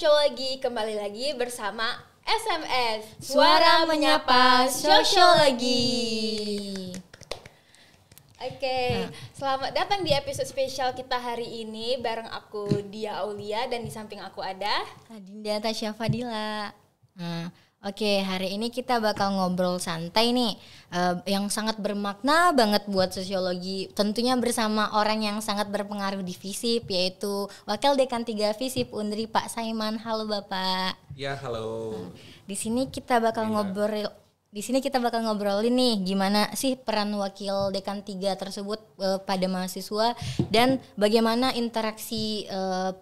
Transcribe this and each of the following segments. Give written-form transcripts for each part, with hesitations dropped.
Sosiologi kembali lagi bersama SMS Suara Menyapa Sosiologi. Oke, selamat datang di episode spesial kita hari ini bareng aku Dia Aulia dan di samping aku ada Dinda Tasya Fadila. Oke, hari ini kita bakal ngobrol santai nih, yang sangat bermakna banget buat sosiologi. Tentunya bersama orang yang sangat berpengaruh di FISIP, yaitu Wakil Dekan 3 FISIP Undri Pak Saiman. Halo Bapak. Ya, halo. Di sini kita bakal ngobrolin nih gimana sih peran Wakil Dekan 3 tersebut pada mahasiswa dan bagaimana interaksi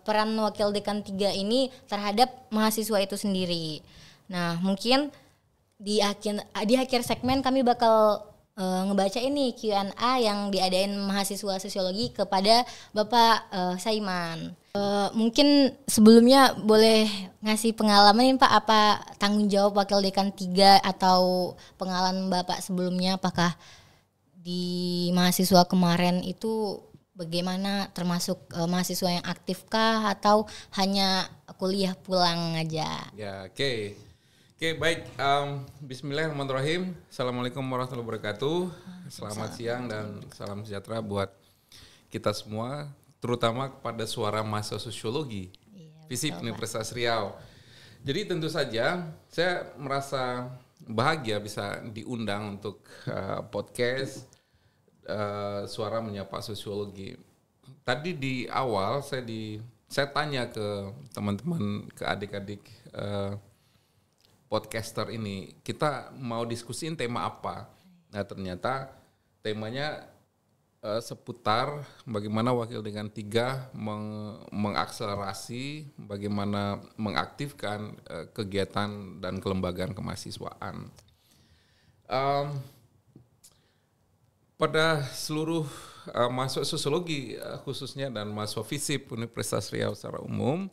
peran Wakil Dekan 3 ini terhadap mahasiswa itu sendiri. Nah, mungkin di akhir segmen kami bakal ngebaca ini Q&A yang diadain mahasiswa sosiologi kepada Bapak Saiman. Mungkin sebelumnya boleh ngasih pengalaman nih Pak, apa tanggung jawab Wakil Dekan 3 atau pengalaman Bapak sebelumnya, apakah di mahasiswa kemarin itu bagaimana, termasuk mahasiswa yang aktifkah atau hanya kuliah pulang aja? Ya, oke. Oke, baik. Bismillahirrahmanirrahim. Assalamualaikum warahmatullahi wabarakatuh. Selamat siang dan salam sejahtera buat kita semua, terutama kepada suara mahasiswa sosiologi FISIP Universitas Riau. Jadi tentu saja saya merasa bahagia bisa diundang untuk podcast Suara Menyapa Sosiologi. Tadi di awal saya tanya ke teman-teman, ke adik-adik podcaster ini, kita mau diskusiin tema apa? Nah, ternyata temanya seputar bagaimana Wakil Dekan 3 mengakselerasi, bagaimana mengaktifkan kegiatan dan kelembagaan kemahasiswaan. Pada seluruh mahasiswa sosiologi khususnya dan mahasiswa FISIP Universitas Riau secara umum,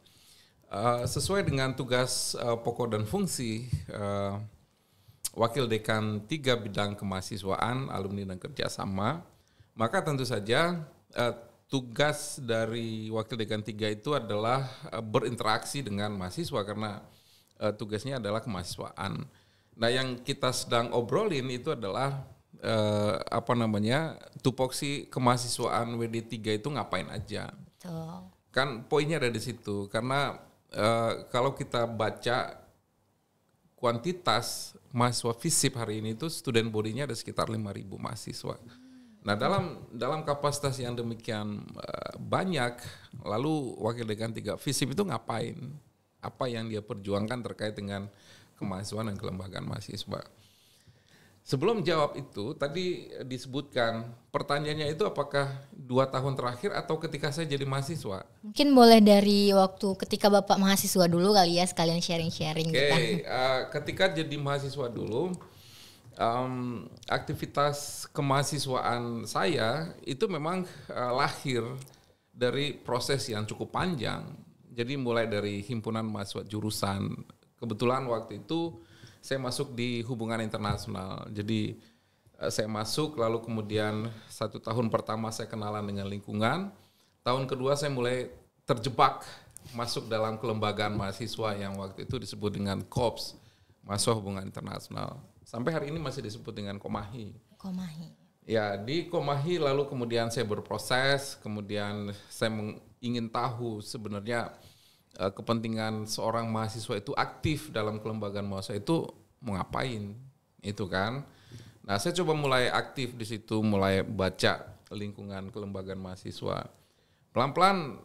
sesuai dengan tugas pokok dan fungsi Wakil Dekan 3 bidang kemahasiswaan, alumni dan kerjasama, maka tentu saja tugas dari Wakil Dekan 3 itu adalah berinteraksi dengan mahasiswa karena tugasnya adalah kemahasiswaan. Nah, yang kita sedang obrolin itu adalah tupoksi kemahasiswaan WD3 itu ngapain aja. Betul. Kan poinnya ada di situ, karena kalau kita baca kuantitas mahasiswa FISIP hari ini itu student body-nya ada sekitar 5.000 mahasiswa. Nah, dalam kapasitas yang demikian banyak, lalu Wakil Dekan 3 FISIP itu ngapain? Apa yang dia perjuangkan terkait dengan kemahasiswaan dan kelembagaan mahasiswa? Sebelum jawab itu, tadi disebutkan pertanyaannya itu apakah 2 tahun terakhir atau ketika saya jadi mahasiswa? Mungkin boleh dari waktu ketika Bapak mahasiswa dulu kali ya, sekalian sharing-sharing. Oke, ketika jadi mahasiswa dulu, aktivitas kemahasiswaan saya itu memang lahir dari proses yang cukup panjang. Jadi mulai dari himpunan mahasiswa jurusan, kebetulan waktu itu saya masuk di hubungan internasional. Jadi saya masuk, lalu kemudian 1 tahun pertama saya kenalan dengan lingkungan. Tahun kedua saya mulai terjebak masuk dalam kelembagaan mahasiswa yang waktu itu disebut dengan KOPS, Mahasiswa Hubungan Internasional. Sampai hari ini masih disebut dengan Komahi. Ya, di Komahi lalu kemudian saya berproses, kemudian saya ingin tahu sebenarnya kepentingan seorang mahasiswa itu aktif dalam kelembagaan mahasiswa itu mau ngapain, itu kan. Nah, saya coba mulai aktif di situ, mulai baca lingkungan kelembagaan mahasiswa. Pelan-pelan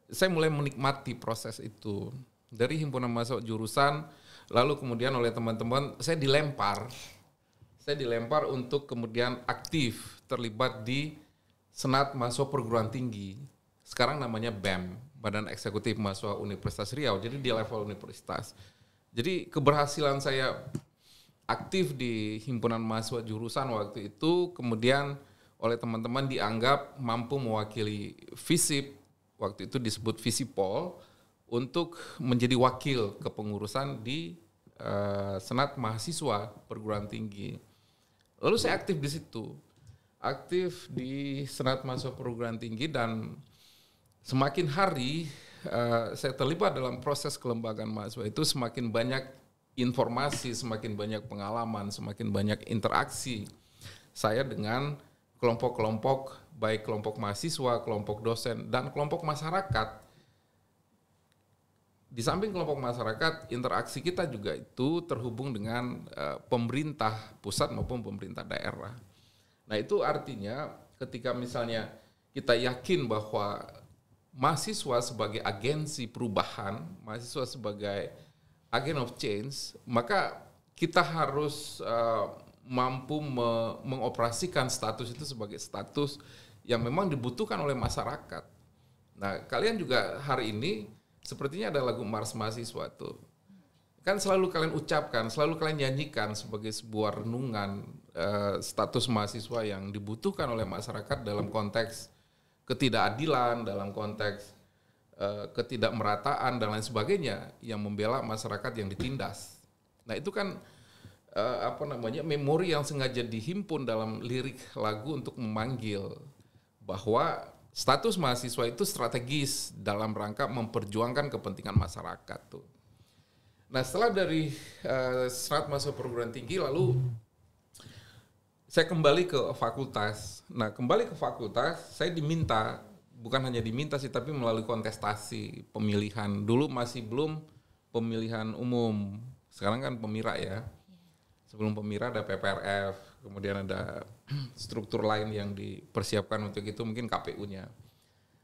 saya mulai menikmati proses itu. Dari himpunan mahasiswa jurusan, lalu kemudian oleh teman-teman saya dilempar untuk kemudian aktif terlibat di Senat Mahasiswa Perguruan Tinggi. Sekarang namanya BEM, Badan Eksekutif Mahasiswa Universitas Riau, jadi di level universitas. Jadi keberhasilan saya aktif di himpunan mahasiswa jurusan waktu itu kemudian oleh teman-teman dianggap mampu mewakili FISIP, waktu itu disebut FISIPOL, untuk menjadi wakil kepengurusan di Senat Mahasiswa Perguruan Tinggi. Lalu saya aktif di situ, aktif di Senat Mahasiswa Perguruan Tinggi, dan semakin hari saya terlibat dalam proses kelembagaan mahasiswa itu semakin banyak informasi, semakin banyak pengalaman, semakin banyak interaksi saya dengan kelompok-kelompok, baik kelompok mahasiswa, kelompok dosen, dan kelompok masyarakat. Di samping kelompok masyarakat, interaksi kita juga itu terhubung dengan pemerintah pusat maupun pemerintah daerah. Nah itu artinya ketika misalnya kita yakin bahwa mahasiswa sebagai agensi perubahan, mahasiswa sebagai agent of change, maka kita harus mampu mengoperasikan status itu sebagai status yang memang dibutuhkan oleh masyarakat. Nah kalian juga hari ini sepertinya ada lagu Mars Mahasiswa tuh. Kan selalu kalian ucapkan, selalu kalian nyanyikan sebagai sebuah renungan status mahasiswa yang dibutuhkan oleh masyarakat dalam konteks ketidakadilan, dalam konteks ketidakmerataan dan lain sebagainya yang membela masyarakat yang ditindas. Nah itu kan memori yang sengaja dihimpun dalam lirik lagu untuk memanggil bahwa status mahasiswa itu strategis dalam rangka memperjuangkan kepentingan masyarakat tuh. Nah setelah dari serat masuk perguruan tinggi lalu saya kembali ke fakultas. Nah kembali ke fakultas saya diminta, bukan hanya diminta sih tapi melalui kontestasi pemilihan. Dulu masih belum pemilihan umum, sekarang kan pemira ya. Sebelum pemira ada PPRF, kemudian ada struktur lain yang dipersiapkan untuk itu mungkin KPU-nya.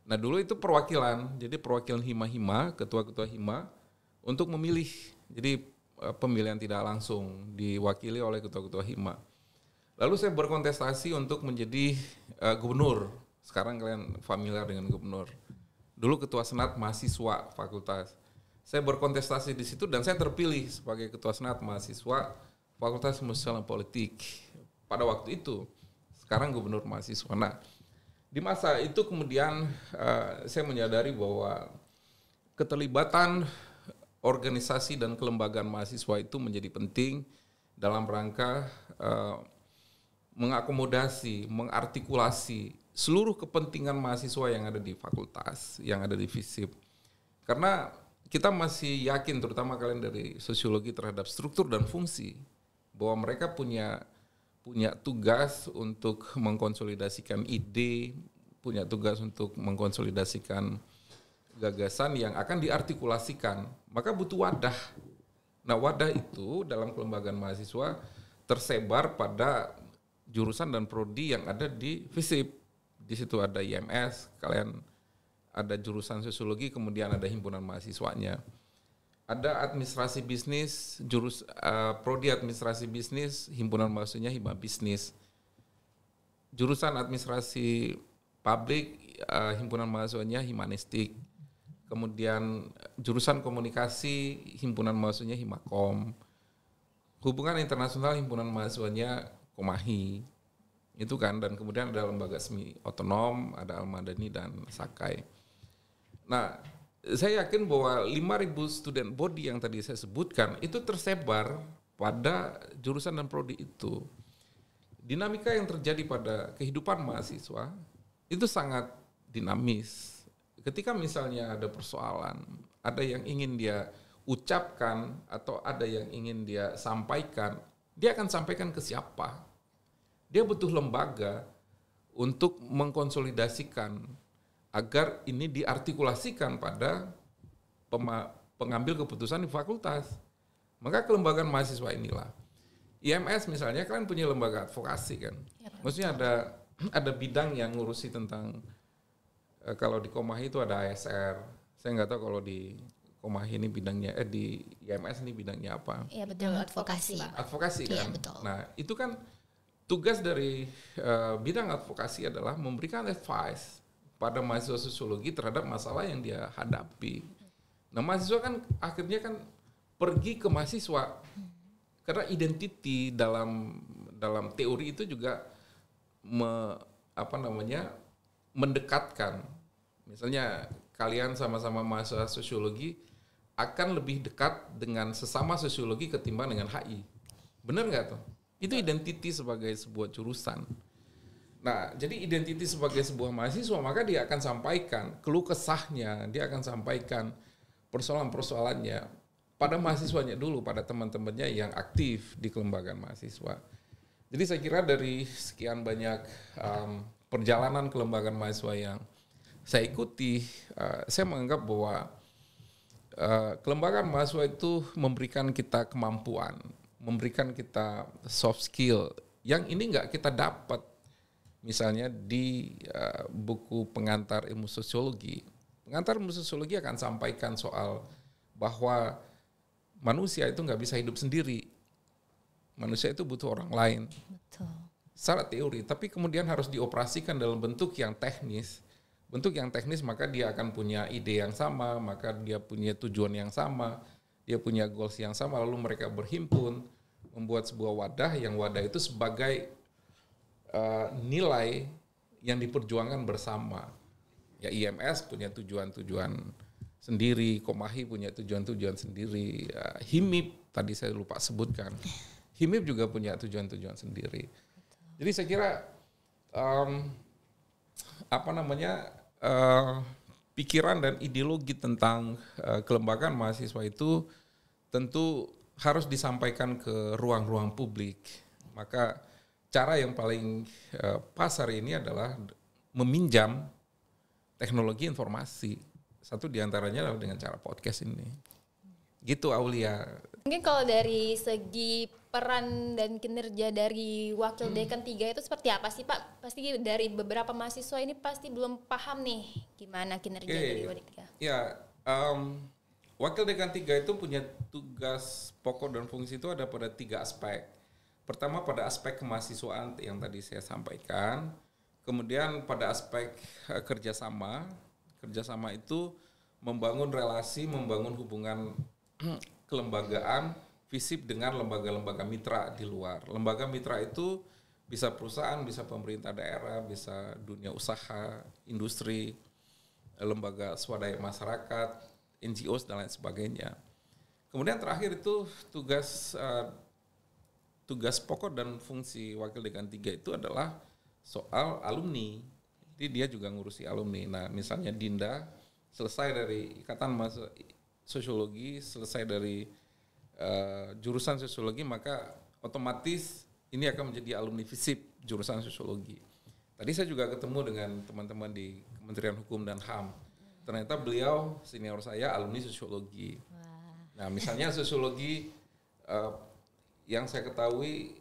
Nah dulu itu perwakilan, jadi perwakilan hima-hima, ketua-ketua hima untuk memilih. Jadi pemilihan tidak langsung diwakili oleh ketua-ketua hima. Lalu saya berkontestasi untuk menjadi gubernur. Sekarang kalian familiar dengan gubernur. Dulu ketua senat mahasiswa fakultas. Saya berkontestasi di situ dan saya terpilih sebagai ketua senat mahasiswa Fakultas Sosial dan Politik pada waktu itu. Sekarang gubernur mahasiswa. Nah, di masa itu kemudian saya menyadari bahwa keterlibatan organisasi dan kelembagaan mahasiswa itu menjadi penting dalam rangka mengakomodasi, mengartikulasi seluruh kepentingan mahasiswa yang ada di fakultas, yang ada di FISIP. Karena kita masih yakin, terutama kalian dari sosiologi, terhadap struktur dan fungsi, bahwa mereka punya tugas untuk mengkonsolidasikan ide, punya tugas untuk mengkonsolidasikan gagasan yang akan diartikulasikan. Maka butuh wadah. Nah wadah itu dalam kelembagaan mahasiswa tersebar pada jurusan dan prodi yang ada di FISIP. Di situ ada IMS, kalian ada jurusan sosiologi, kemudian ada himpunan mahasiswanya. Ada administrasi bisnis, prodi administrasi bisnis, himpunan mahasiswanya hima bisnis. Jurusan administrasi publik, himpunan mahasiswanya humanistik. Kemudian jurusan komunikasi, himpunan mahasiswanya himakom. Hubungan internasional, himpunan mahasiswanya Komahi. Itu kan, dan kemudian ada lembaga semi otonom, ada Al-Madani dan Sakai. Nah, saya yakin bahwa 5.000 student body yang tadi saya sebutkan itu tersebar pada jurusan dan prodi itu. Dinamika yang terjadi pada kehidupan mahasiswa itu sangat dinamis. Ketika misalnya ada persoalan, ada yang ingin dia ucapkan atau ada yang ingin dia sampaikan, dia akan sampaikan ke siapa? Dia butuh lembaga untuk mengkonsolidasikan agar ini diartikulasikan pada pengambil keputusan di fakultas. Maka kelembagaan mahasiswa inilah. IMS misalnya kalian punya lembaga advokasi kan. Ya, maksudnya ada bidang yang ngurusi tentang kalau di Komahi itu ada ASR. Saya nggak tahu kalau di Komahi ini bidangnya di IMS ini bidangnya apa? Iya betul, advokasi. Advokasi kan. Iya, betul. Nah, itu kan tugas dari bidang advokasi adalah memberikan advice pada mahasiswa sosiologi terhadap masalah yang dia hadapi. Nah, mahasiswa kan akhirnya kan pergi ke mahasiswa karena identity dalam teori itu juga mendekatkan. Misalnya kalian sama-sama mahasiswa sosiologi akan lebih dekat dengan sesama sosiologi ketimbang dengan HI. Benar nggak tuh? Itu identity sebagai sebuah jurusan. Nah, jadi identitas sebagai sebuah mahasiswa, maka dia akan sampaikan keluh kesahnya, dia akan sampaikan persoalan-persoalannya pada mahasiswanya dulu, pada teman-temannya yang aktif di kelembagaan mahasiswa. Jadi saya kira dari sekian banyak perjalanan kelembagaan mahasiswa yang saya ikuti, saya menganggap bahwa kelembagaan mahasiswa itu memberikan kita kemampuan, memberikan kita soft skill yang ini nggak kita dapat misalnya di buku pengantar ilmu sosiologi. Pengantar ilmu sosiologi akan sampaikan soal bahwa manusia itu nggak bisa hidup sendiri. Manusia itu butuh orang lain. Betul. Secara teori, tapi kemudian harus dioperasikan dalam bentuk yang teknis. Bentuk yang teknis maka dia akan punya ide yang sama, maka dia punya tujuan yang sama, dia punya goals yang sama, lalu mereka berhimpun, membuat sebuah wadah yang wadah itu sebagai nilai yang diperjuangkan bersama. Ya IMS punya tujuan-tujuan sendiri, Komahi punya tujuan-tujuan sendiri, HIMIP tadi saya lupa sebutkan, HIMIP juga punya tujuan-tujuan sendiri. Jadi saya kira pikiran dan ideologi tentang kelembagaan mahasiswa itu tentu harus disampaikan ke ruang-ruang publik. Maka cara yang paling pas hari ini adalah meminjam teknologi informasi. Satu diantaranya adalah dengan cara podcast ini. Gitu Aulia. Mungkin kalau dari segi peran dan kinerja dari Wakil Dekan 3 itu seperti apa sih Pak? Pasti dari beberapa mahasiswa ini pasti belum paham nih gimana kinerja dari Wakil Dekan 3. Ya, Wakil Dekan 3 itu punya tugas pokok dan fungsi itu ada pada 3 aspek. Pertama pada aspek kemahasiswaan yang tadi saya sampaikan. Kemudian pada aspek kerjasama. Kerjasama itu membangun relasi, membangun hubungan kelembagaan FISIP dengan lembaga-lembaga mitra di luar. Lembaga mitra itu bisa perusahaan, bisa pemerintah daerah, bisa dunia usaha, industri, lembaga swadaya masyarakat, NGOs dan lain sebagainya. Kemudian terakhir itu tugas pokok dan fungsi Wakil Dekan 3 itu adalah soal alumni. Jadi dia juga ngurusi alumni. Nah, misalnya Dinda selesai dari Ikatan Mahasiswa Sosiologi, selesai dari jurusan sosiologi, maka otomatis ini akan menjadi alumni FISIP jurusan sosiologi. Tadi saya juga ketemu dengan teman-teman di Kementerian Hukum dan HAM. Ternyata beliau senior saya alumni sosiologi. Nah, misalnya sosiologi yang saya ketahui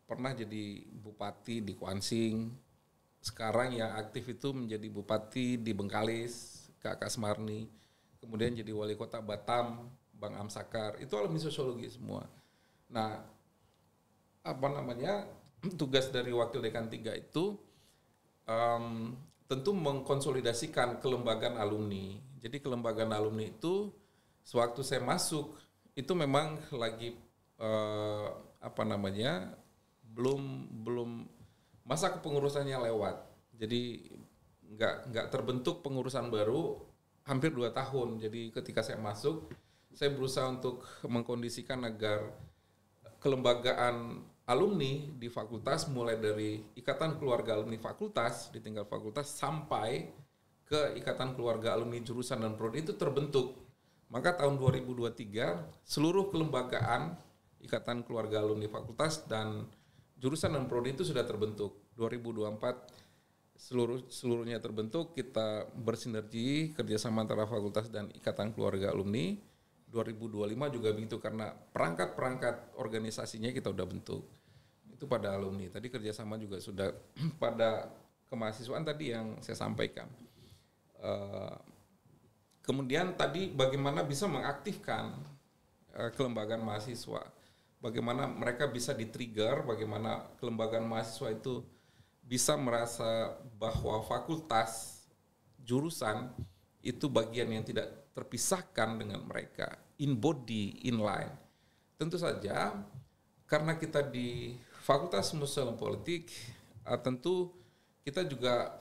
pernah jadi bupati di Kuansing. Sekarang yang aktif itu menjadi bupati di Bengkalis, Kak Kasmarni. Kemudian jadi wali kota Batam, Bang Amsakar. Itu alumni sosiologi semua. Nah, tugas dari Wakil Dekan 3 itu tentu mengkonsolidasikan kelembagaan alumni. Jadi kelembagaan alumni itu sewaktu saya masuk itu memang lagi belum masa kepengurusannya lewat. Jadi nggak terbentuk pengurusan baru hampir 2 tahun. Jadi ketika saya masuk, saya berusaha untuk mengkondisikan agar kelembagaan alumni di fakultas mulai dari Ikatan Keluarga Alumni Fakultas di tingkat fakultas sampai ke Ikatan Keluarga Alumni Jurusan dan Prodi itu terbentuk. Maka tahun 2023 seluruh kelembagaan Ikatan Keluarga Alumni Fakultas dan Jurusan dan Prodi itu sudah terbentuk. 2024 seluruhnya terbentuk, kita bersinergi kerjasama antara fakultas dan Ikatan Keluarga Alumni. 2025 juga begitu karena perangkat-perangkat organisasinya kita udah bentuk. Itu pada alumni. Tadi kerjasama juga sudah pada kemahasiswaan tadi yang saya sampaikan. Kemudian tadi bagaimana bisa mengaktifkan kelembagaan mahasiswa. Bagaimana mereka bisa di-trigger, bagaimana kelembagaan mahasiswa itu bisa merasa bahwa fakultas, jurusan itu bagian yang tidak terpisahkan dengan mereka, in body, in line. Tentu saja karena kita di Fakultas Sosial dan Politik, tentu kita juga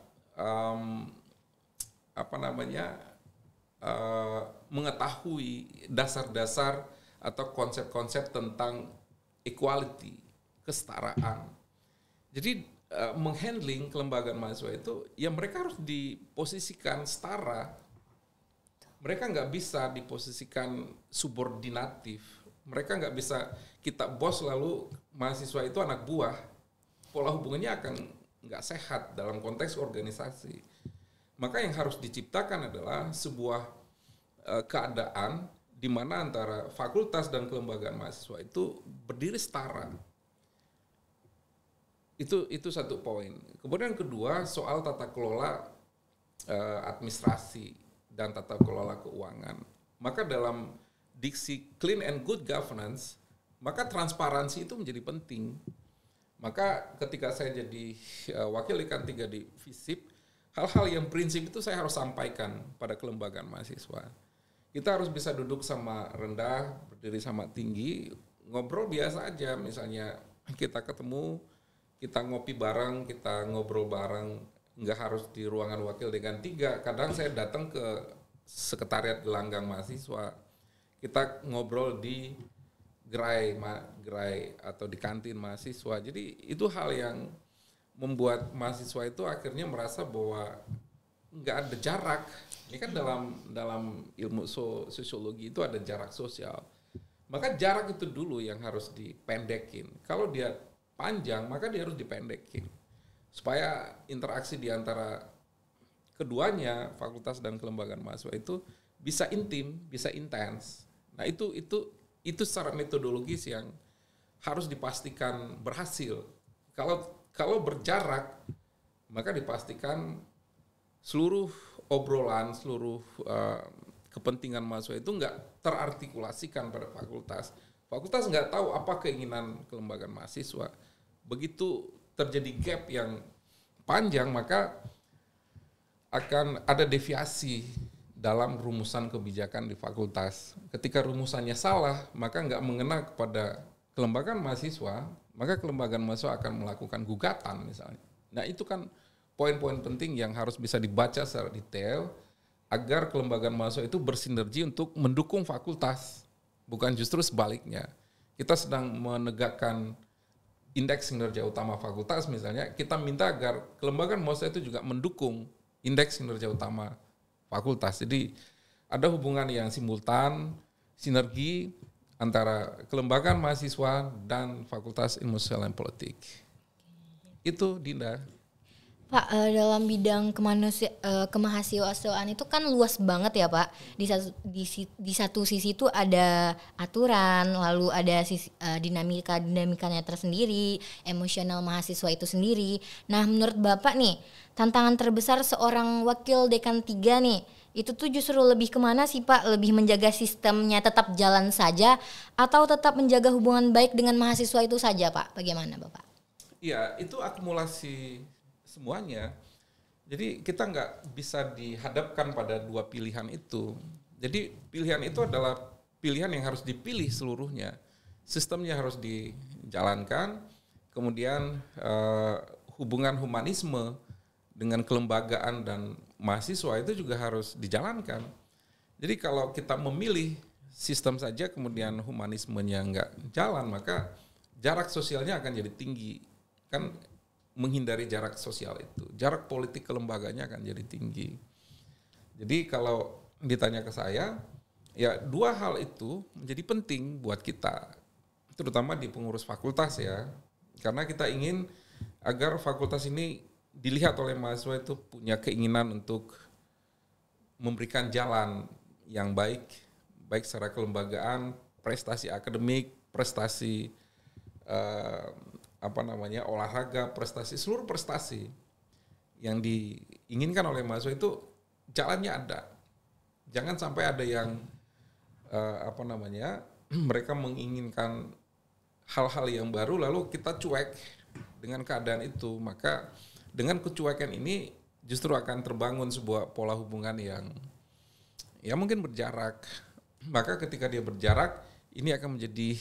mengetahui dasar-dasar atau konsep-konsep tentang equality, kesetaraan. Jadi menghandling kelembagaan mahasiswa itu, ya mereka harus diposisikan setara. Mereka nggak bisa diposisikan subordinatif. Mereka nggak bisa kita bos lalu mahasiswa itu anak buah. Pola hubungannya akan nggak sehat dalam konteks organisasi. Maka yang harus diciptakan adalah sebuah keadaan di mana antara fakultas dan kelembagaan mahasiswa itu berdiri setara. Itu satu poin. Kemudian kedua, soal tata kelola administrasi dan tata kelola keuangan. Maka dalam diksi clean and good governance, maka transparansi itu menjadi penting. Maka ketika saya jadi wakil dekan 3 di FISIP, hal-hal yang prinsip itu saya harus sampaikan pada kelembagaan mahasiswa. Kita harus bisa duduk sama rendah, berdiri sama tinggi, ngobrol biasa aja. Misalnya kita ketemu, kita ngopi bareng, kita ngobrol bareng, nggak harus di ruangan wakil dekan 3. Kadang saya datang ke sekretariat gelanggang mahasiswa, kita ngobrol di gerai atau di kantin mahasiswa. Jadi itu hal yang membuat mahasiswa itu akhirnya merasa bahwa nggak ada jarak. Ini kan dalam ilmu sosiologi itu ada jarak sosial. Maka jarak itu dulu yang harus dipendekin. Kalau dia panjang, maka dia harus dipendekin. Supaya interaksi di antara keduanya, fakultas dan kelembagaan mahasiswa itu bisa intim, bisa intens. Nah, itu secara metodologis yang harus dipastikan berhasil. Kalau berjarak, maka dipastikan seluruh obrolan, seluruh kepentingan mahasiswa itu nggak terartikulasikan pada fakultas. Fakultas nggak tahu apa keinginan kelembagaan mahasiswa. Begitu terjadi gap yang panjang, maka akan ada deviasi dalam rumusan kebijakan di fakultas. Ketika rumusannya salah, maka nggak mengena kepada kelembagaan mahasiswa, maka kelembagaan mahasiswa akan melakukan gugatan misalnya. Nah, itu kan poin-poin penting yang harus bisa dibaca secara detail agar kelembagaan mahasiswa itu bersinergi untuk mendukung fakultas, bukan justru sebaliknya. Kita sedang menegakkan indeks kinerja utama fakultas misalnya, kita minta agar kelembagaan mahasiswa itu juga mendukung indeks kinerja utama fakultas. Jadi ada hubungan yang simultan, sinergi antara kelembagaan mahasiswa dan Fakultas Ilmu Sosial dan Politik. Itu Dinda. Pak, dalam bidang kemahasiswaan itu kan luas banget ya Pak. Di satu sisi itu ada aturan, lalu ada dinamikanya tersendiri, emosional mahasiswa itu sendiri. Nah, menurut Bapak nih, tantangan terbesar seorang wakil dekan 3 nih, itu tuh justru lebih kemana sih Pak? Lebih menjaga sistemnya tetap jalan saja atau tetap menjaga hubungan baik dengan mahasiswa itu saja Pak? Bagaimana Bapak? Iya, itu akumulasi semuanya. Jadi kita nggak bisa dihadapkan pada dua pilihan itu. Jadi pilihan itu adalah pilihan yang harus dipilih seluruhnya. Sistemnya harus dijalankan, kemudian hubungan humanisme dengan kelembagaan dan mahasiswa itu juga harus dijalankan. Jadi kalau kita memilih sistem saja kemudian humanismenya nggak jalan, maka jarak sosialnya akan jadi tinggi. Kan menghindari jarak sosial itu. Jarak politik kelembaganya akan jadi tinggi. Jadi kalau ditanya ke saya, ya dua hal itu menjadi penting buat kita, terutama di pengurus fakultas ya. Karena kita ingin agar fakultas ini dilihat oleh mahasiswa itu punya keinginan untuk memberikan jalan yang baik secara kelembagaan, prestasi akademik, prestasi olahraga, seluruh prestasi yang diinginkan oleh mahasiswa itu jalannya ada. Jangan sampai ada yang mereka menginginkan hal-hal yang baru lalu kita cuek dengan keadaan itu. Maka dengan kecuekan ini justru akan terbangun sebuah pola hubungan yang ya mungkin berjarak. Maka ketika dia berjarak, ini akan menjadi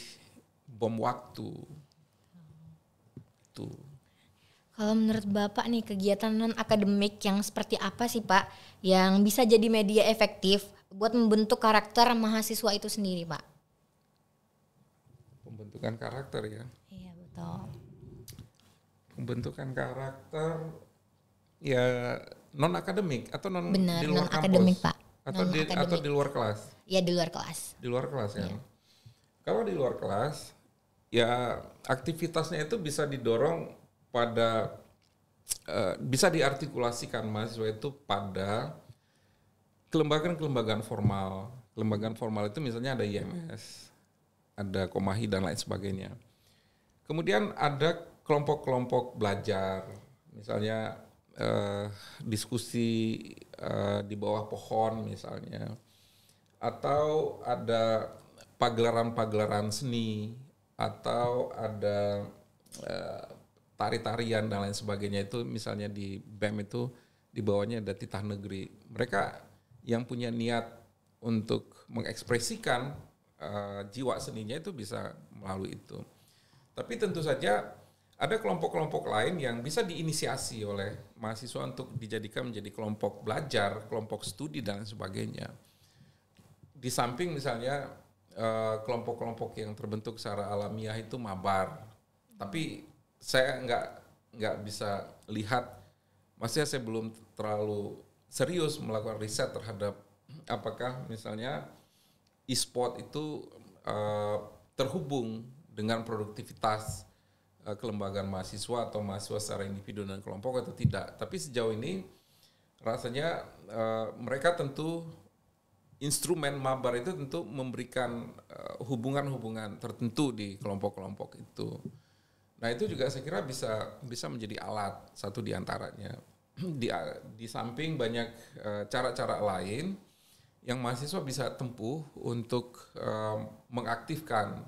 bom waktu. Kalau menurut Bapak nih, kegiatan non-akademik yang seperti apa sih Pak yang bisa jadi media efektif buat membentuk karakter mahasiswa itu sendiri Pak? Pembentukan karakter ya? Iya betul. Pembentukan karakter ya non akademik atau Benar, di luar non-akademik, kampus Pak. atau di luar kelas. Ya di luar kelas. Di luar kelas kan. Iya. Kalau di luar kelas ya aktivitasnya itu bisa didorong pada bisa diartikulasikan mahasiswa itu pada kelembagaan-kelembagaan formal. Kelembagaan formal itu misalnya ada IMS, ada Komahi dan lain sebagainya. Kemudian ada kelompok-kelompok belajar, misalnya diskusi di bawah pohon misalnya, atau ada pagelaran-pagelaran seni, atau ada tari-tarian dan lain sebagainya. Itu misalnya di BEM itu di bawahnya ada titah negeri. Mereka yang punya niat untuk mengekspresikan jiwa seninya itu bisa melalui itu. Tapi tentu saja ada kelompok-kelompok lain yang bisa diinisiasi oleh mahasiswa untuk dijadikan menjadi kelompok belajar, kelompok studi dan sebagainya. Di samping misalnya kelompok-kelompok yang terbentuk secara alamiah itu mabar. Tapi saya nggak bisa lihat, maksudnya saya belum terlalu serius melakukan riset terhadap apakah misalnya e-sport itu terhubung dengan produktivitas kelembagaan mahasiswa atau mahasiswa secara individu dan kelompok atau tidak. Tapi sejauh ini rasanya mereka tentu instrumen mabar itu tentu memberikan hubungan-hubungan tertentu di kelompok-kelompok itu. Nah itu juga saya kira bisa menjadi alat satu di antaranya. Di samping banyak cara-cara lain yang mahasiswa bisa tempuh untuk mengaktifkan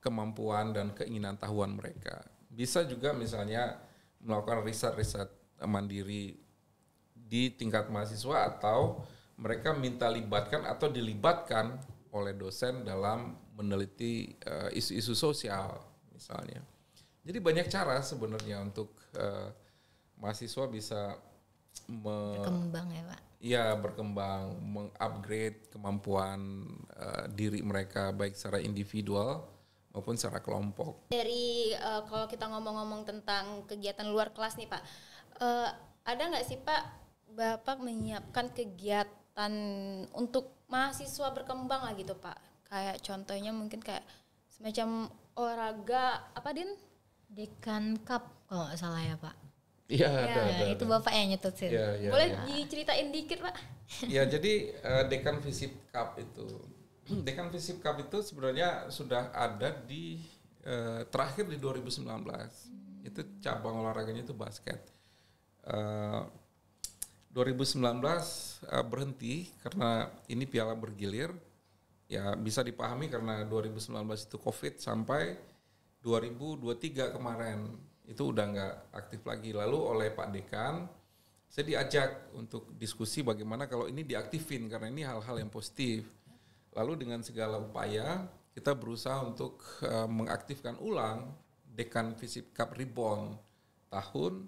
kemampuan dan keinginan tahuan mereka. Bisa juga misalnya melakukan riset-riset mandiri di tingkat mahasiswa atau mereka minta libatkan atau dilibatkan oleh dosen dalam meneliti isu-isu sosial misalnya. Jadi banyak cara sebenarnya untuk mahasiswa bisa Berkembang ya Pak. Ya berkembang, mengupgrade kemampuan diri mereka baik secara individual maupun secara kelompok. Dari kalau kita ngomong-ngomong tentang kegiatan luar kelas nih Pak, ada nggak sih Pak Bapak menyiapkan kegiatan untuk mahasiswa berkembang lah gitu Pak? Kayak contohnya mungkin kayak semacam olahraga apa Din? Dekan Cup kalau nggak salah ya Pak. Iya Ya, itu Bapak yang nyetusin. Ya, Boleh diceritain dikit Pak? Ya jadi Dekan Visip Cup itu. Dekan Visip Cup itu sebenarnya sudah ada di terakhir di 2019. Itu cabang olahraganya itu basket. 2019 berhenti karena ini piala bergilir. Ya bisa dipahami karena 2019 itu Covid sampai 2023 kemarin itu udah nggak aktif lagi. Lalu oleh Pak Dekan saya diajak untuk diskusi bagaimana kalau ini diaktifin karena ini hal-hal yang positif. Lalu dengan segala upaya kita berusaha untuk mengaktifkan ulang Dekan Visip Cup Reborn tahun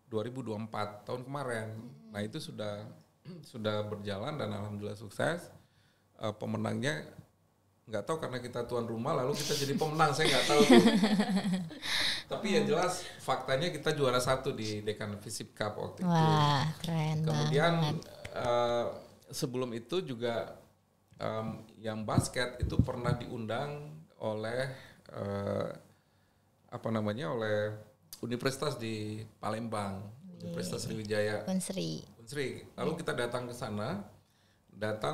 2024 tahun kemarin. Nah itu sudah berjalan dan alhamdulillah sukses. Pemenangnya nggak tahu karena kita tuan rumah lalu kita jadi pemenang, saya nggak tahu tuh. Tapi yang jelas faktanya kita juara 1 di Dekan Visip Cup waktu itu. Wah keren Kemudian banget. sebelum itu juga yang basket itu pernah diundang oleh oleh Universitas di Palembang, Universitas Sriwijaya. Unsri. Lalu kita datang ke sana,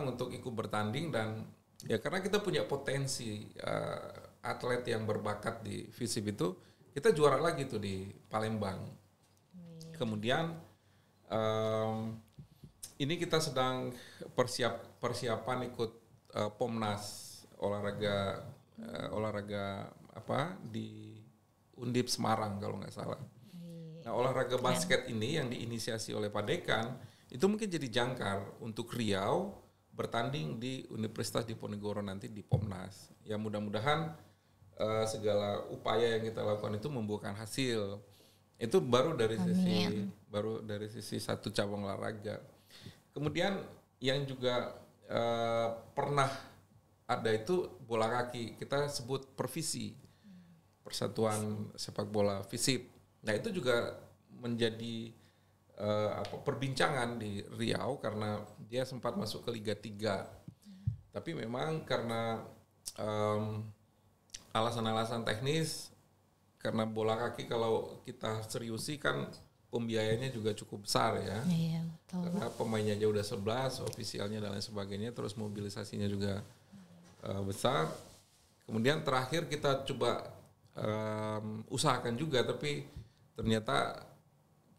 untuk ikut bertanding dan ya karena kita punya potensi atlet yang berbakat di Visip itu, kita juara lagi tuh di Palembang. Kemudian ini kita sedang persiapan ikut Pomnas olahraga apa di Undip Semarang kalau nggak salah. Nah olahraga basket ini yang diinisiasi oleh Pak Dekan itu mungkin jadi jangkar untuk Riau bertanding di Universitas Diponegoro nanti di Pomnas. Ya mudah-mudahan segala upaya yang kita lakukan itu membuahkan hasil. Itu baru dari sisi satu cabang olahraga. Kemudian yang juga pernah ada itu bola kaki, kita sebut Pervisi, Persatuan Sepak Bola Visip. Nah itu juga menjadi perbincangan di Riau karena dia sempat masuk ke Liga 3. Tapi memang karena alasan-alasan teknis, karena bola kaki kalau kita seriusi kan pembiayanya juga cukup besar ya. Iya, betul. Karena pemainnya aja udah 11, ofisialnya dan lain sebagainya, terus mobilisasinya juga besar. Kemudian terakhir kita coba usahakan juga, tapi ternyata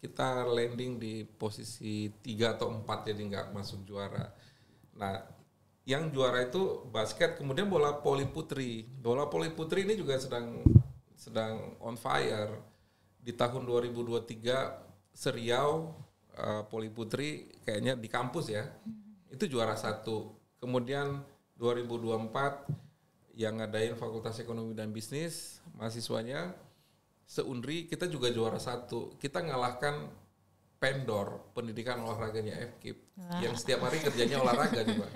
kita landing di posisi 3 atau 4 jadi nggak masuk juara. Nah, yang juara itu basket, kemudian bola voli putri. Bola voli putri ini juga sedang on fire. Di tahun 2023 Seriau voli putri kayaknya di kampus ya. Itu juara 1. Kemudian 2024 yang ngadain Fakultas Ekonomi dan Bisnis, mahasiswanya se-Unri kita juga juara 1. Kita ngalahkan Pendor, pendidikan olahraganya FKIP, yang setiap hari kerjanya olahraga juga.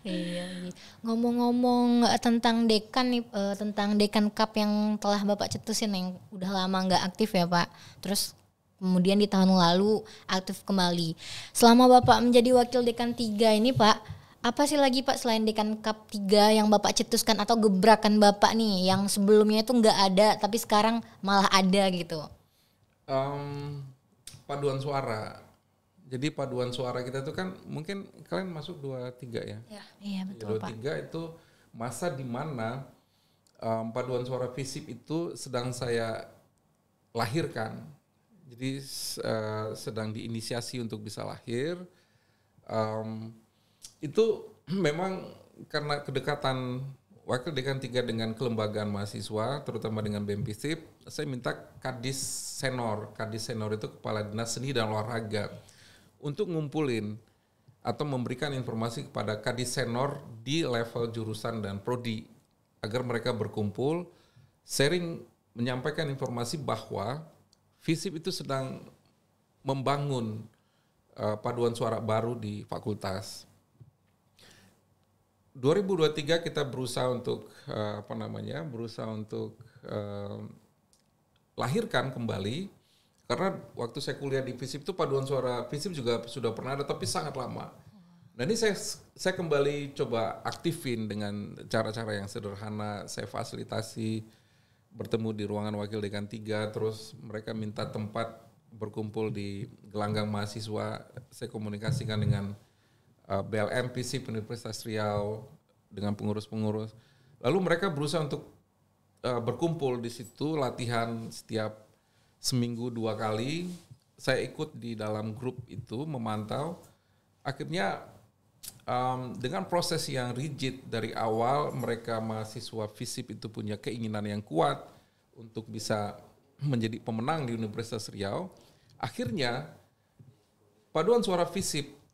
Iya. Ngomong-ngomong tentang dekan nih, tentang Dekan Cup yang telah Bapak cetusin yang udah lama nggak aktif ya Pak. Terus kemudian di tahun lalu aktif kembali. Selama Bapak menjadi wakil Dekan 3 ini Pak, apa sih lagi Pak selain Dekan Cup 3 yang Bapak cetuskan atau gebrakan Bapak nih yang sebelumnya itu nggak ada tapi sekarang malah ada gitu? Paduan suara. Jadi paduan suara kita itu kan mungkin kalian masuk 23 ya? Iya betul Pak. 23 itu masa di mana paduan suara FISIP itu sedang saya lahirkan. Jadi sedang diinisiasi untuk bisa lahir. Itu memang karena kedekatan wakil Dekan 3 dengan kelembagaan mahasiswa, terutama dengan BEM FISIP, saya minta Kadis Senor itu Kepala Dinas Seni dan Olahraga, untuk ngumpulin atau memberikan informasi kepada Kadis Senor di level jurusan dan prodi, agar mereka berkumpul, sharing, menyampaikan informasi bahwa FISIP itu sedang membangun paduan suara baru di fakultas. 2023 kita berusaha untuk lahirkan kembali, karena waktu saya kuliah di FISIP itu paduan suara FISIP juga sudah pernah ada tapi sangat lama. Nah ini saya kembali coba aktifin dengan cara-cara yang sederhana. Saya fasilitasi bertemu di ruangan wakil Dekan 3, terus mereka minta tempat berkumpul di gelanggang mahasiswa. Saya komunikasikan dengan BLM FISIP Universitas Riau dengan pengurus-pengurus. Lalu mereka berusaha untuk berkumpul di situ, latihan setiap seminggu 2 kali. Saya ikut di dalam grup itu memantau. Akhirnya dengan proses yang rigid dari awal, mereka mahasiswa FISIP itu punya keinginan yang kuat untuk bisa menjadi pemenang di Universitas Riau. Akhirnya paduan suara FISIP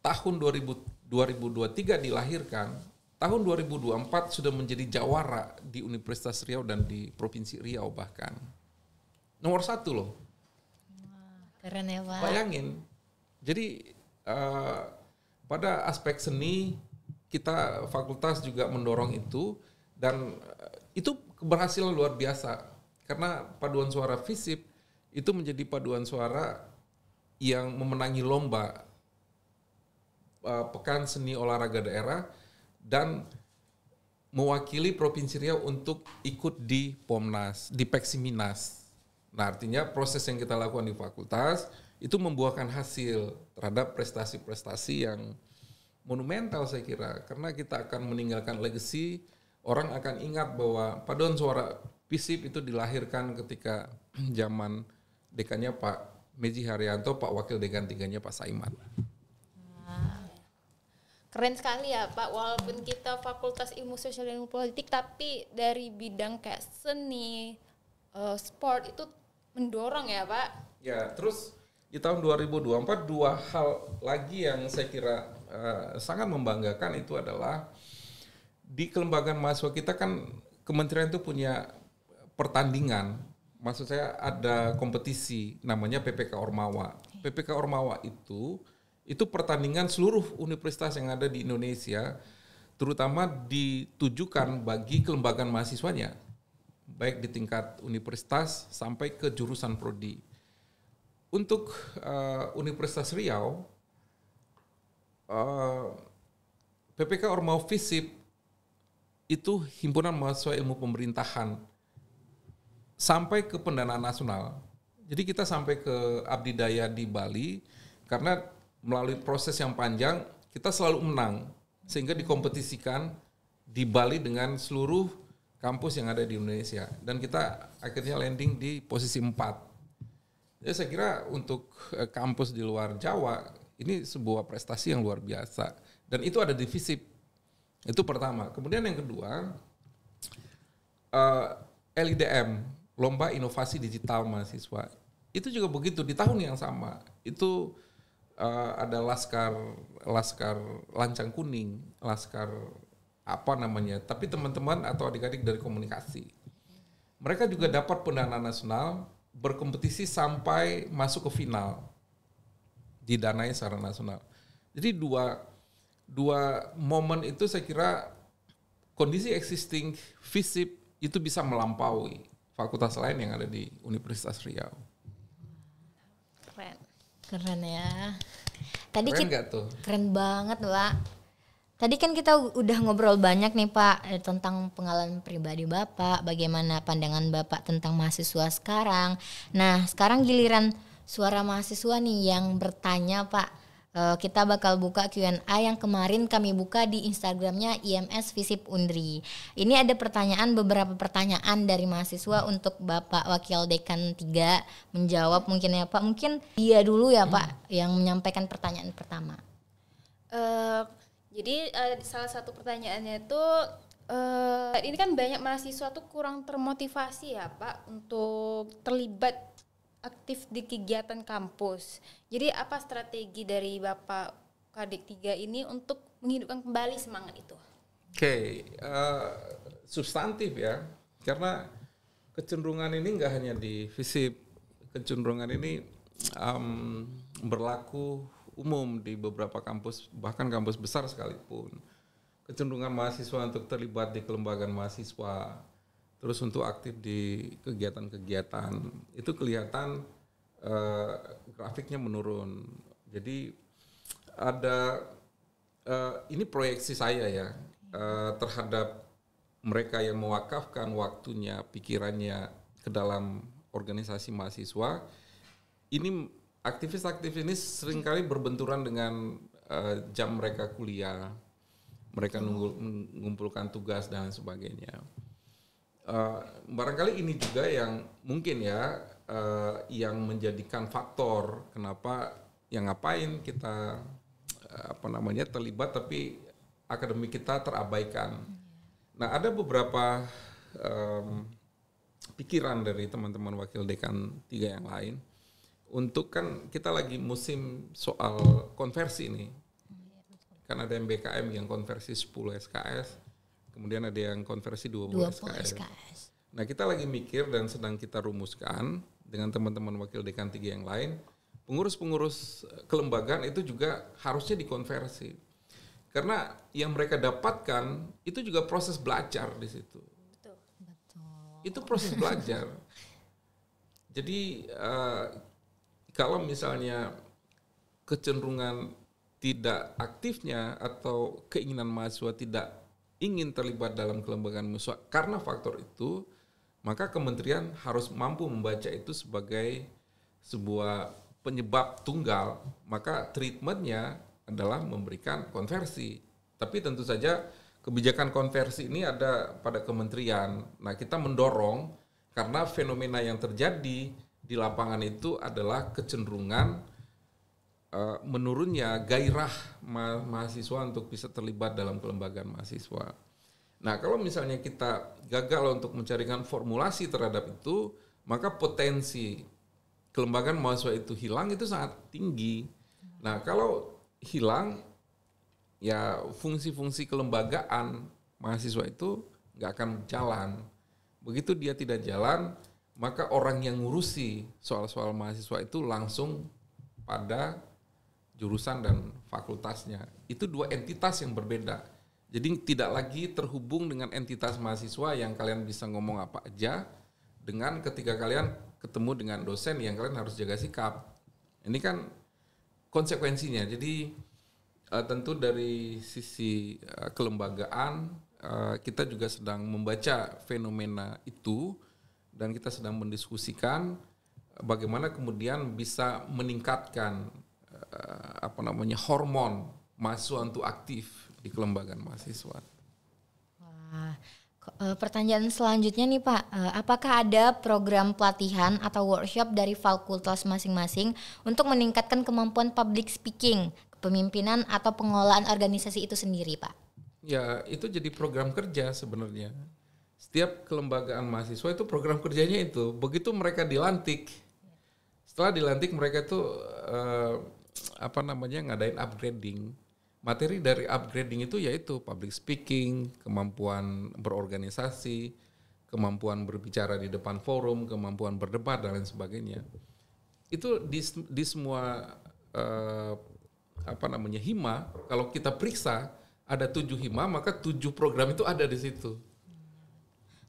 tahun 2023 dilahirkan, tahun 2024 sudah menjadi jawara di Universitas Riau dan di Provinsi Riau bahkan. Nomor 1 loh. Wah, keren ya Pak. Bayangin, jadi pada aspek seni kita fakultas juga mendorong itu, dan itu keberhasilan luar biasa. Karena paduan suara FISIP itu menjadi paduan suara yang memenangi lomba Pekan Seni Olahraga Daerah dan mewakili Provinsi Riau untuk ikut di POMNAS, di Peksiminas. Nah, artinya proses yang kita lakukan di fakultas itu membuahkan hasil terhadap prestasi-prestasi yang monumental saya kira, karena kita akan meninggalkan legacy. Orang akan ingat bahwa paduan suara FISIP itu dilahirkan ketika zaman dekannya Pak Meji Haryanto, Pak Wakil Dekan 3-nya Pak Saiman. Keren sekali ya Pak, walaupun kita Fakultas Ilmu Sosial dan Ilmu Politik, tapi dari bidang kayak seni, sport itu mendorong ya Pak. Ya, terus di tahun 2024 2 hal lagi yang saya kira sangat membanggakan itu adalah di kelembagaan mahasiswa kita kan kementerian itu punya pertandingan. Maksud saya ada kompetisi namanya PPK Ormawa. PPK Ormawa itu pertandingan seluruh universitas yang ada di Indonesia, terutama ditujukan bagi kelembagaan mahasiswanya. baik di tingkat universitas sampai ke jurusan prodi. Untuk Universitas Riau, PPK Ormawa FISIP itu himpunan mahasiswa ilmu pemerintahan sampai ke pendanaan nasional. Jadi kita sampai ke abdi daya di Bali karena melalui proses yang panjang kita selalu menang sehingga dikompetisikan di Bali dengan seluruh kampus yang ada di Indonesia dan kita akhirnya landing di posisi 4. Jadi saya kira untuk kampus di luar Jawa ini sebuah prestasi yang luar biasa dan itu ada di FISIP. Itu pertama. Kemudian yang kedua, LIDM, Lomba Inovasi Digital Mahasiswa. Itu juga begitu di tahun yang sama. Itu ada laskar lancang kuning, laskar apa namanya. Tapi teman-teman atau adik-adik dari komunikasi. Mereka juga dapat pendanaan nasional, berkompetisi sampai masuk ke final. Didanai secara nasional. Jadi dua momen itu saya kira kondisi existing FISIP itu bisa melampaui fakultas lain yang ada di Universitas Riau. Keren ya. Tadi Keren nggak tuh? Keren banget Pak. Tadi kan kita udah ngobrol banyak nih Pak tentang pengalaman pribadi Bapak, bagaimana pandangan Bapak tentang mahasiswa sekarang. Nah sekarang giliran suara mahasiswa nih yang bertanya Pak. Kita bakal buka Q&A yang kemarin kami buka di Instagramnya IMS FISIP Undri. Ini ada beberapa pertanyaan dari mahasiswa untuk Bapak Wakil Dekan 3 menjawab mungkin ya Pak. Mungkin dia dulu ya Pak yang menyampaikan pertanyaan pertama. Jadi salah satu pertanyaannya itu ini kan banyak mahasiswa tuh kurang termotivasi ya Pak untuk terlibat aktif di kegiatan kampus. Jadi apa strategi dari Bapak Kadek 3 ini untuk menghidupkan kembali semangat itu? Oke, substantif ya. Karena kecenderungan ini nggak hanya di FISIP, kecenderungan ini berlaku umum di beberapa kampus, bahkan kampus besar sekalipun. Kecenderungan mahasiswa untuk terlibat di kelembagaan mahasiswa, terus untuk aktif di kegiatan-kegiatan itu kelihatan grafiknya menurun. Jadi ada ini proyeksi saya ya terhadap mereka yang mewakafkan waktunya, pikirannya ke dalam organisasi mahasiswa. Ini aktivis-aktivis ini seringkali berbenturan dengan jam mereka kuliah, mereka mengumpulkan tugas dan sebagainya. Barangkali ini juga yang mungkin ya yang menjadikan faktor kenapa yang ngapain kita terlibat tapi akademik kita terabaikan. Nah ada beberapa pikiran dari teman-teman wakil dekan 3 yang lain untuk kan kita lagi musim soal konversi nih. Kan ada yang BKM yang konversi 10 SKS. Kemudian ada yang konversi 20 SKS. Nah kita lagi mikir dan sedang kita rumuskan dengan teman-teman wakil dekan 3 yang lain. Pengurus-pengurus kelembagaan itu juga harusnya dikonversi. Karena yang mereka dapatkan itu juga proses belajar di situ. Betul. Itu proses belajar. Jadi kalau misalnya kecenderungan tidak aktifnya atau keinginan mahasiswa tidak ingin terlibat dalam kelembagaan mahasiswa karena faktor itu, maka kementerian harus mampu membaca itu sebagai sebuah penyebab tunggal. Maka treatmentnya adalah memberikan konversi. Tapi tentu saja kebijakan konversi ini ada pada kementerian. Nah kita mendorong karena fenomena yang terjadi di lapangan itu adalah kecenderungan menurunnya gairah mahasiswa untuk bisa terlibat dalam kelembagaan mahasiswa. Nah, kalau misalnya kita gagal untuk mencarikan formulasi terhadap itu, maka potensi kelembagaan mahasiswa itu hilang itu sangat tinggi. Nah, kalau hilang, ya fungsi-fungsi kelembagaan mahasiswa itu nggak akan jalan. Begitu dia tidak jalan, maka orang yang ngurusi soal-soal mahasiswa itu langsung pada jurusan dan fakultasnya. Itu dua entitas yang berbeda. Jadi tidak lagi terhubung dengan entitas mahasiswa yang kalian bisa ngomong apa aja, dengan ketika kalian ketemu dengan dosen yang kalian harus jaga sikap. Ini kan konsekuensinya. Jadi tentu dari sisi kelembagaan kita juga sedang membaca fenomena itu dan kita sedang mendiskusikan bagaimana kemudian bisa meningkatkan hormon mahasiswa untuk aktif di kelembagaan mahasiswa. Wah, pertanyaan selanjutnya nih Pak, apakah ada program pelatihan atau workshop dari fakultas masing-masing untuk meningkatkan kemampuan public speaking, kepemimpinan atau pengelolaan organisasi itu sendiri Pak? Ya, itu jadi program kerja sebenarnya. Setiap kelembagaan mahasiswa itu program kerjanya itu. Begitu mereka dilantik, setelah dilantik mereka itu ngadain upgrading. Materi dari upgrading itu yaitu public speaking, kemampuan berorganisasi, kemampuan berbicara di depan forum, kemampuan berdebat dan lain sebagainya. Itu di semua hima, kalau kita periksa ada 7 hima, maka 7 program itu ada di situ.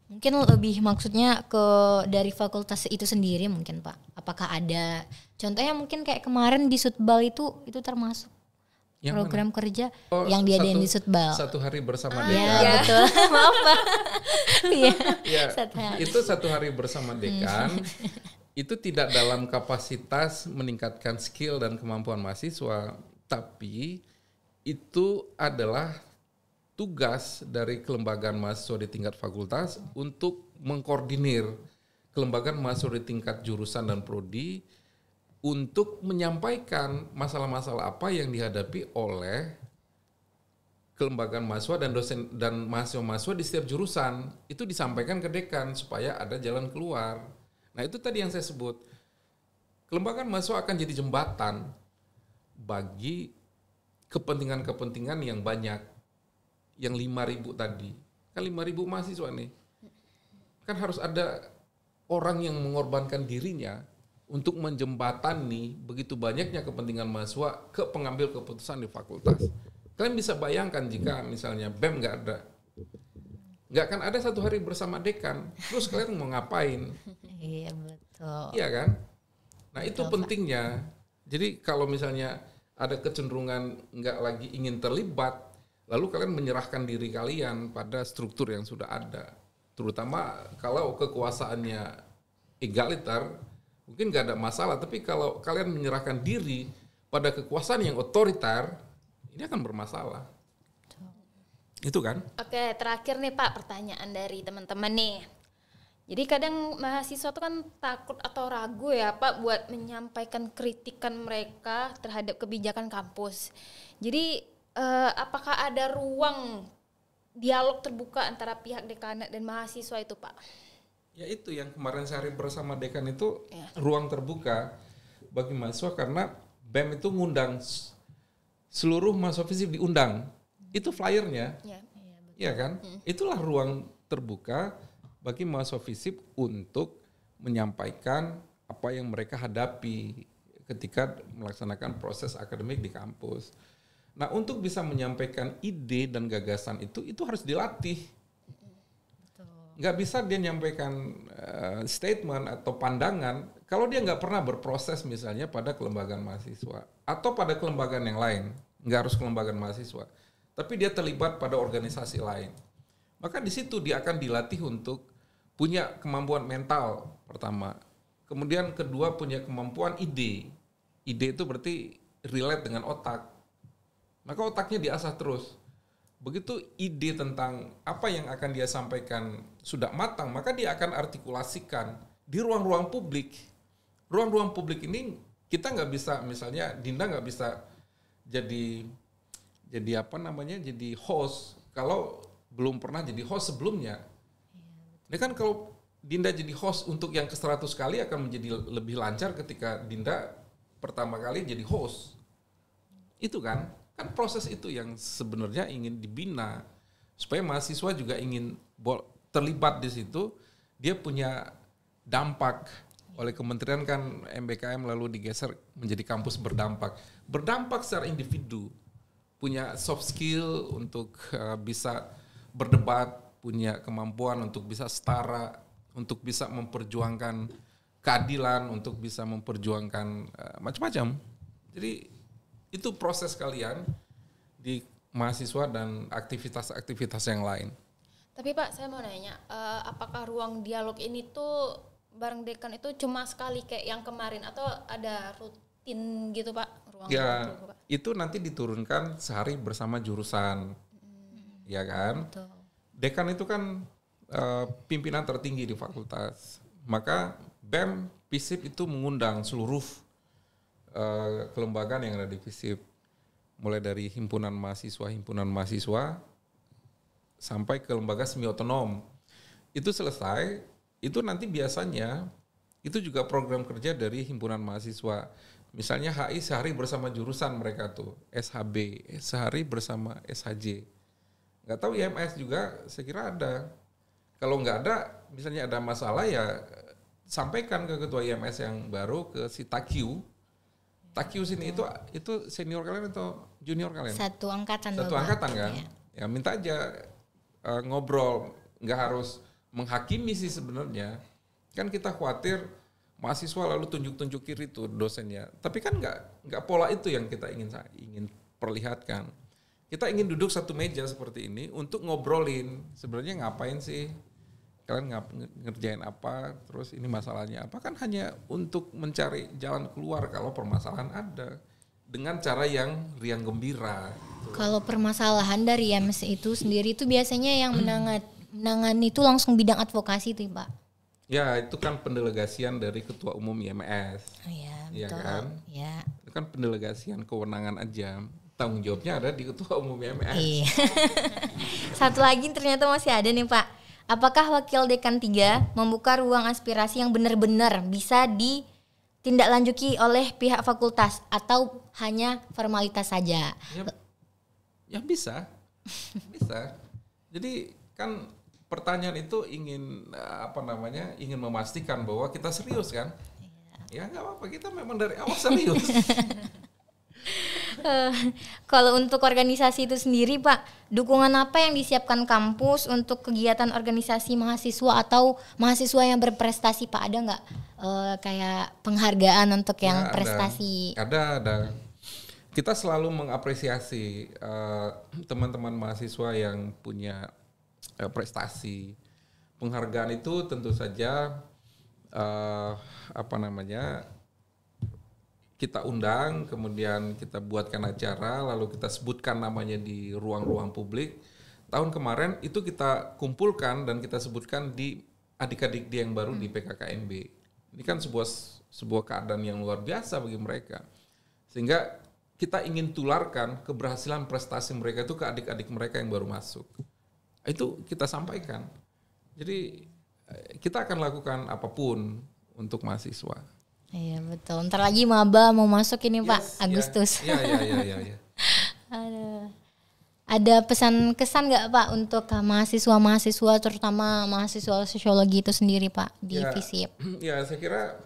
Mungkin lebih maksudnya ke dari fakultas itu sendiri mungkin Pak. Apakah ada contohnya mungkin kayak kemarin di Sutbal itu termasuk yang program mana? Kerja yang diadain di Sutbal. Satu hari bersama dekan. Iya betul. Maaf Pak. Iya. Itu 1 hari bersama dekan. Itu tidak dalam kapasitas meningkatkan skill dan kemampuan mahasiswa, tapi itu adalah tugas dari kelembagaan mahasiswa di tingkat fakultas untuk mengkoordinir kelembagaan mahasiswa di tingkat jurusan dan prodi untuk menyampaikan masalah-masalah apa yang dihadapi oleh kelembagaan mahasiswa dan dosen dan mahasiswa-mahasiswa di setiap jurusan. Itu disampaikan ke dekan supaya ada jalan keluar. Nah, itu tadi yang saya sebut. Kelembagaan mahasiswa akan jadi jembatan bagi kepentingan-kepentingan yang banyak, yang 5.000 tadi. Kan 5.000 mahasiswa nih. Kan harus ada orang yang mengorbankan dirinya untuk menjembatani begitu banyaknya kepentingan mahasiswa ke pengambil keputusan di fakultas. Kalian bisa bayangkan jika misalnya BEM nggak ada. Nggak akan ada 1 hari bersama dekan. Terus kalian mau ngapain? Iya betul. Iya kan? Nah itu pentingnya. Jadi kalau misalnya ada kecenderungan nggak lagi ingin terlibat, lalu kalian menyerahkan diri kalian pada struktur yang sudah ada. Terutama kalau kekuasaannya egaliter, mungkin nggak ada masalah. Tapi kalau kalian menyerahkan diri pada kekuasaan yang otoriter, ini akan bermasalah. Itu kan? Oke, terakhir nih Pak, pertanyaan dari teman-teman nih. Jadi kadang mahasiswa tuh kan takut atau ragu ya Pak buat menyampaikan kritikan mereka terhadap kebijakan kampus. Jadi apakah ada ruang dialog terbuka antara pihak dekanat dan mahasiswa itu Pak? Ya itu yang kemarin sehari bersama dekan itu ruang terbuka bagi mahasiswa karena BEM itu ngundang seluruh mahasiswa FISIP diundang. Itu flyernya. Iya kan? Itulah ruang terbuka bagi mahasiswa FISIP untuk menyampaikan apa yang mereka hadapi ketika melaksanakan proses akademik di kampus. Nah, untuk bisa menyampaikan ide dan gagasan itu harus dilatih. Nggak bisa dia nyampaikan statement atau pandangan kalau dia nggak pernah berproses misalnya pada kelembagaan mahasiswa atau pada kelembagaan yang lain. Nggak harus kelembagaan mahasiswa, tapi dia terlibat pada organisasi lain. Maka di situ dia akan dilatih untuk punya kemampuan mental pertama. Kemudian kedua punya kemampuan ide. Ide itu berarti relate dengan otak. Maka otaknya diasah terus. Begitu ide tentang apa yang akan dia sampaikan sudah matang, maka dia akan artikulasikan di ruang-ruang publik. Ruang-ruang publik ini kita nggak bisa, misalnya Dinda nggak bisa jadi host kalau belum pernah jadi host sebelumnya. Ini kan kalau Dinda jadi host untuk yang ke-100 kali akan menjadi lebih lancar ketika Dinda pertama kali jadi host. Itu kan proses itu yang sebenarnya ingin dibina supaya mahasiswa juga ingin terlibat di situ. Dia punya dampak. Oleh kementerian kan MBKM lalu digeser menjadi kampus berdampak. Berdampak secara individu. punya soft skill untuk bisa berdebat, punya kemampuan untuk bisa setara, untuk bisa memperjuangkan keadilan, untuk bisa memperjuangkan macam-macam. Jadi itu proses kalian di mahasiswa dan aktivitas-aktivitas yang lain. Tapi Pak, saya mau nanya, apakah ruang dialog ini tuh bareng dekan itu cuma sekali kayak yang kemarin atau ada rutin gitu Pak? Ruang Ya, dialog, Pak? itu nanti diturunkan sehari bersama jurusan, ya kan? Betul. Dekan itu kan pimpinan tertinggi di fakultas, maka BEM, FISIP itu mengundang seluruh kelembagaan yang ada di FISIP, mulai dari himpunan mahasiswa sampai ke lembaga semi otonom. Itu selesai, itu nanti biasanya itu juga program kerja dari himpunan mahasiswa. Misalnya HI sehari bersama jurusan mereka tuh, SHB, sehari bersama SHJ. Nggak tahu IMS juga, saya kira ada. Kalau nggak ada, misalnya ada masalah ya sampaikan ke ketua IMS yang baru, ke si Takyu. Takyu sini itu senior kalian atau junior kalian? Satu angkatan. Satu Bapak. angkatan kan? Iya. Ya minta aja ngobrol, nggak harus menghakimi sih sebenarnya. Kan kita khawatir mahasiswa lalu tunjuk-tunjuk kiri tuh dosennya. Tapi kan nggak pola itu yang kita ingin perlihatkan. Kita ingin duduk satu meja seperti ini untuk ngobrolin sebenarnya ngapain sih, kalian ngerjain apa, terus ini masalahnya apa, kan hanya untuk mencari jalan keluar kalau permasalahan ada dengan cara yang riang gembira. Kalau permasalahan dari IMS itu sendiri itu biasanya yang menangani itu langsung bidang advokasi tuh Pak. Ya itu kan pendelegasian dari ketua umum IMS. Oh iya, Iya betul. kan? Ya. Itu kan pendelegasian kewenangan aja. Tanggung jawabnya ada di ketua umum IMS. Iya. Satu lagi ternyata masih ada nih Pak. Apakah Wakil Dekan 3 membuka ruang aspirasi yang benar-benar bisa ditindaklanjuti oleh pihak fakultas atau hanya formalitas saja? Ya bisa. Bisa. Jadi kan pertanyaan itu ingin ingin memastikan bahwa kita serius kan? Ya nggak apa-apa, kita memang dari awal serius. Kalau untuk organisasi itu sendiri Pak, dukungan apa yang disiapkan kampus untuk kegiatan organisasi mahasiswa atau mahasiswa yang berprestasi Pak? Ada nggak kayak penghargaan untuk yang prestasi? Ada. Kita selalu mengapresiasi teman-teman mahasiswa yang punya prestasi. Penghargaan itu tentu saja kita undang, kemudian kita buatkan acara, lalu kita sebutkan namanya di ruang-ruang publik. Tahun kemarin itu kita kumpulkan dan kita sebutkan di adik-adik dia yang baru di PKKMB. Ini kan sebuah keadaan yang luar biasa bagi mereka. Sehingga kita ingin tularkan keberhasilan prestasi mereka itu ke adik-adik mereka yang baru masuk. Itu kita sampaikan. Jadi kita akan lakukan apapun untuk mahasiswa. Iya betul. Ntar lagi maba mau masuk ini Pak, Agustus. Iya. Ada pesan-kesan nggak Pak untuk mahasiswa-mahasiswa, terutama mahasiswa sosiologi itu sendiri Pak di FISIP? Ya, saya kira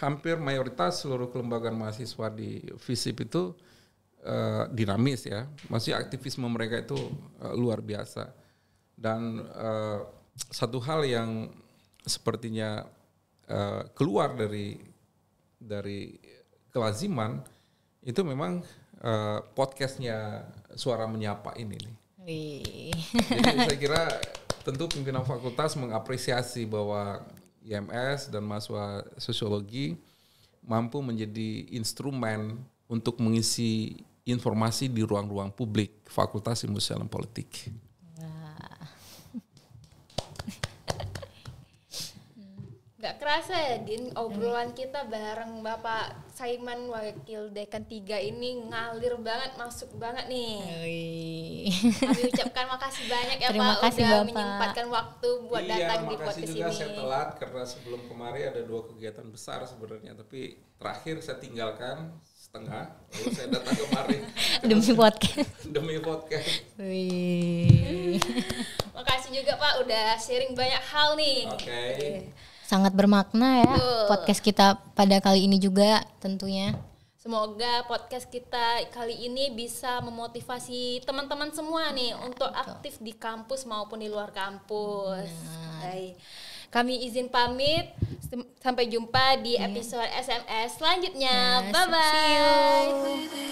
hampir mayoritas seluruh kelembagaan mahasiswa di FISIP itu dinamis ya. Maksudnya aktivisme mereka itu luar biasa. Dan satu hal yang sepertinya keluar dari kelaziman itu memang podcastnya Suara Menyapa ini nih. Jadi saya kira tentu pimpinan fakultas mengapresiasi bahwa IMS dan mahasiswa sosiologi mampu menjadi instrumen untuk mengisi informasi di ruang-ruang publik Fakultas Ilmu Sosial dan Politik. Gak kerasa ya Din, obrolan kita bareng Bapak Saiman Wakil Dekan 3 ini ngalir banget, masuk banget nih. Kami ucapkan makasih banyak ya Terima Pak kasih, udah Bapak. menyempatkan waktu buat datang di podcast Iya, makasih juga ini. saya telat karena sebelum kemarin ada 2 kegiatan besar sebenarnya, tapi terakhir saya tinggalkan setengah, lalu saya datang kemarin Demi podcast. demi podcast. Makasih juga Pak udah sharing banyak hal nih. Oke. Sangat bermakna ya Betul. podcast kita pada kali ini juga tentunya. Semoga podcast kita kali ini bisa memotivasi teman-teman semua nih untuk aktif di kampus maupun di luar kampus. Baik. Kami izin pamit. Sampai jumpa di episode SMS selanjutnya. Bye bye.